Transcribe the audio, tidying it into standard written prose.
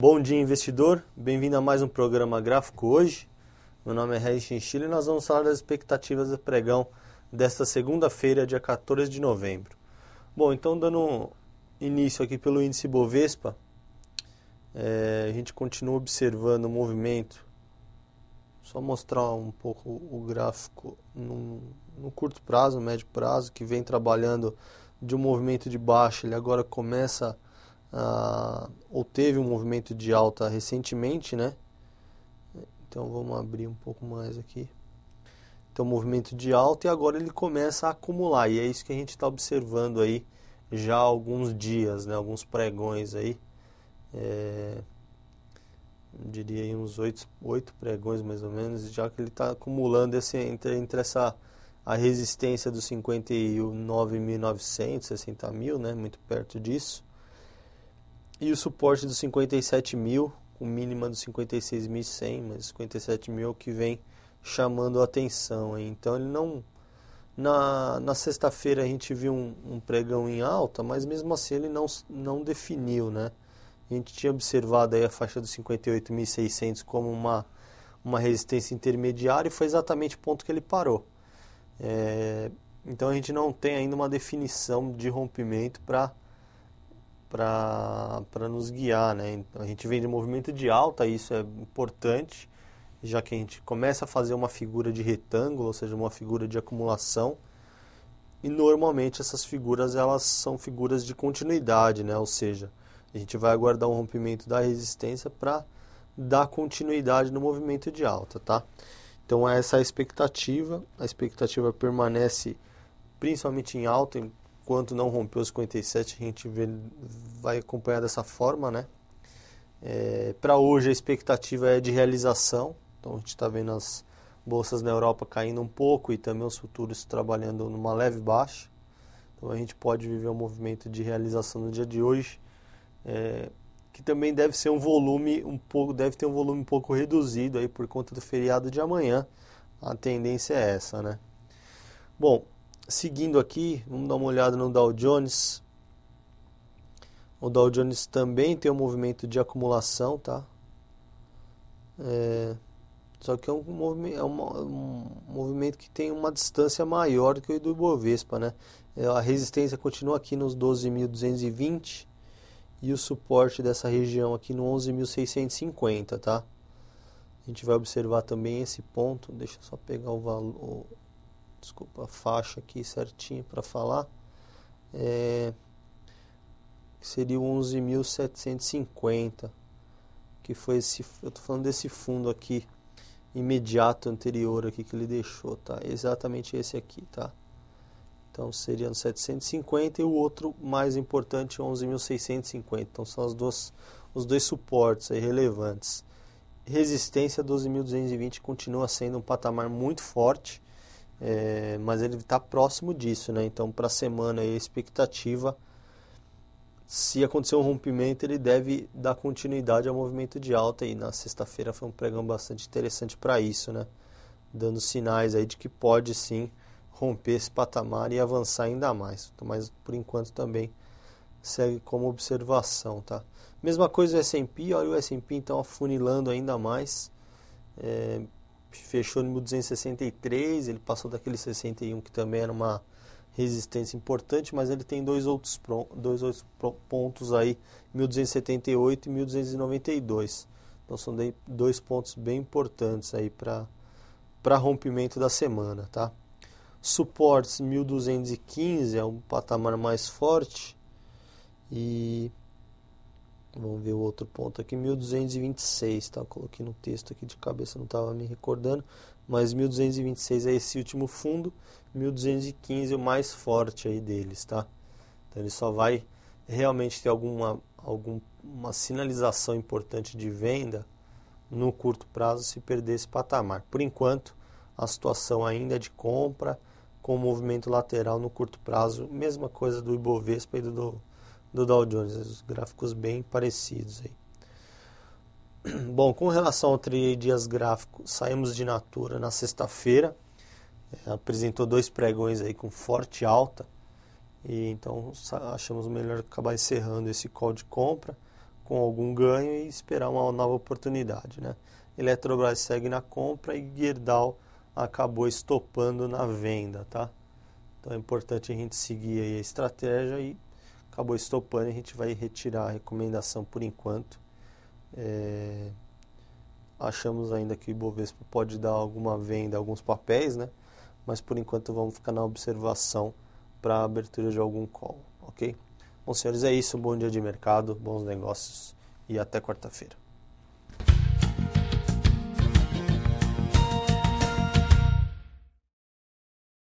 Bom dia, investidor. Bem-vindo a mais um programa gráfico hoje. Meu nome é Regis Chinchilla e nós vamos falar das expectativas do pregão desta segunda-feira, dia 14 de novembro. Bom, então dando início aqui pelo índice Bovespa, a gente continua observando o movimento. Só mostrar um pouco o gráfico no curto prazo, médio prazo, que vem trabalhando de um movimento de baixa. Ele agora começa ou teve um movimento de alta recentemente, né? Então vamos abrir um pouco mais aqui. Então movimento de alta e agora ele começa a acumular, e é isso que a gente está observando aí já há alguns dias, né? Alguns pregões aí, eu diria aí uns 8 pregões mais ou menos, já que ele está acumulando entre a resistência dos 59.900, 60.000, né? Muito perto disso. E o suporte dos 57.000, com mínima dos 56.100, mas 57.000 é o que vem chamando a atenção. Então ele não... Na sexta-feira a gente viu um pregão em alta, mas mesmo assim ele não definiu, né? A gente tinha observado aí a faixa dos 58.600 como uma resistência intermediária e foi exatamente o ponto que ele parou. Então a gente não tem ainda uma definição de rompimento para nos guiar, né? Então, a gente vem de movimento de alta, isso é importante, já que a gente começa a fazer uma figura de retângulo, ou seja, uma figura de acumulação, e normalmente essas figuras elas são figuras de continuidade, né? Ou seja, a gente vai aguardar um rompimento da resistência para dar continuidade no movimento de alta, tá? Então essa é a expectativa permanece principalmente em alta. Enquanto não rompeu os 57, a gente vai acompanhar dessa forma, né? Para hoje a expectativa é de realização. Então a gente está vendo as bolsas na Europa caindo um pouco e também os futuros trabalhando numa leve baixa. Então a gente pode viver um movimento de realização no dia de hoje, que também deve ter um volume um pouco reduzido aí por conta do feriado de amanhã. A tendência é essa, né? Bom, seguindo aqui, vamos dar uma olhada no Dow Jones. O Dow Jones também tem um movimento de acumulação, tá? Só que é um movimento que tem uma distância maior do que o do Ibovespa, né? A resistência continua aqui nos 12.220 e o suporte dessa região aqui no 11.650, tá? A gente vai observar também esse ponto. Deixa eu só pegar o valor... Desculpa, a faixa aqui certinho para falar. Seria o 11.750, que foi esse... Eu tô falando desse fundo aqui, imediato anterior aqui que ele deixou, tá? Exatamente esse aqui, tá? Então seria no 750 e o outro mais importante, 11.650. Então são os dois suportes aí relevantes. Resistência 12.220 continua sendo um patamar muito forte. Mas ele está próximo disso, né? Então para a semana aí, a expectativa, se acontecer um rompimento, ele deve dar continuidade ao movimento de alta, e na sexta-feira foi um pregão bastante interessante para isso, né? Dando sinais aí de que pode sim romper esse patamar e avançar ainda mais. Então, mas por enquanto também segue como observação, tá? Mesma coisa o S&P, olha o S&P então afunilando ainda mais. Fechou no 1.263, ele passou daquele 61 que também era uma resistência importante, mas ele tem dois outros pontos aí, 1.278 e 1.292. Então são dois pontos bem importantes aí para rompimento da semana, tá? Suportes 1.215 é um patamar mais forte, e vamos ver o outro ponto aqui, 1.226, tá? Eu coloquei no texto aqui de cabeça, não estava me recordando, mas 1.226 é esse último fundo, 1.215 é o mais forte aí deles, tá? Então ele só vai realmente ter alguma sinalização importante de venda no curto prazo se perder esse patamar. Por enquanto, a situação ainda é de compra, com movimento lateral no curto prazo, mesma coisa do Ibovespa e do Dow Jones, os gráficos bem parecidos aí. Bom, com relação ao dias gráficos, saímos de Natura na sexta-feira, apresentou dois pregões aí com forte alta, e então achamos melhor acabar encerrando esse call de compra com algum ganho e esperar uma nova oportunidade, né? Eletrobras segue na compra e Gerdau acabou estopando na venda, tá? Então é importante a gente seguir aí a estratégia e acabou estopando, a gente vai retirar a recomendação por enquanto. Achamos ainda que o Ibovespa pode dar alguma venda, alguns papéis, né? Mas por enquanto vamos ficar na observação para a abertura de algum call, ok? Bom, senhores, é isso. Bom dia de mercado, bons negócios e até quarta-feira.